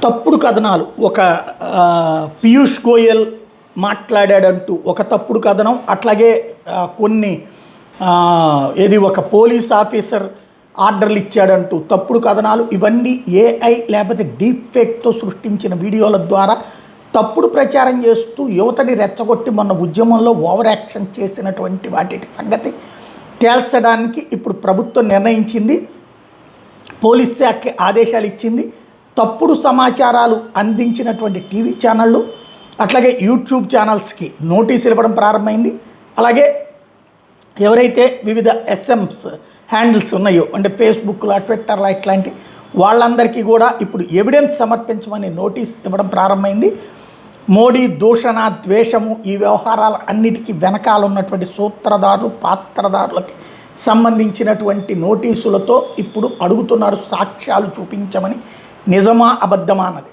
తప్పుడు కథనాలు ఒక పీయూష్ గోయల్ మాట్లాడాడంటూ ఒక తప్పుడు కథనం, అట్లాగే కొన్ని ఏది ఒక పోలీస్ ఆఫీసర్ ఆర్డర్లు ఇచ్చాడంటూ తప్పుడు కథనాలు, ఇవన్నీ ఏఐ లేకపోతే డీప్ ఫేక్తో సృష్టించిన వీడియోల ద్వారా తప్పుడు ప్రచారం చేస్తూ యువతని రెచ్చగొట్టి మొన్న ఉద్యమంలో ఓవర్ యాక్షన్ చేసినటువంటి వాటి సంగతి తేల్చడానికి ఇప్పుడు ప్రభుత్వం నిర్ణయించింది. పోలీస్ శాఖకి ఆదేశాలు ఇచ్చింది. తప్పుడు సమాచారాలు అందించినటువంటి టీవీ ఛానళ్ళు అట్లాగే యూట్యూబ్ ఛానల్స్కి నోటీసులు ఇవ్వడం ప్రారంభమైంది. అలాగే ఎవరైతే వివిధ ఎస్ఎంస్ హ్యాండిల్స్ ఉన్నాయో అంటే ఫేస్బుక్లో ట్విట్టర్లో ఇట్లాంటి వాళ్ళందరికీ కూడా ఇప్పుడు ఎవిడెన్స్ సమర్పించమని నోటీస్ ఇవ్వడం ప్రారంభమైంది. మోడీ దూషణ ద్వేషము ఈ వ్యవహారాల అన్నిటికీ వెనకాల ఉన్నటువంటి సూత్రధారులు పాత్రధారులకి సంబంధించినటువంటి నోటీసులతో ఇప్పుడు అడుగుతున్నారు సాక్ష్యాలు చూపించమని. నిజమా అబద్ధమా అన్నది.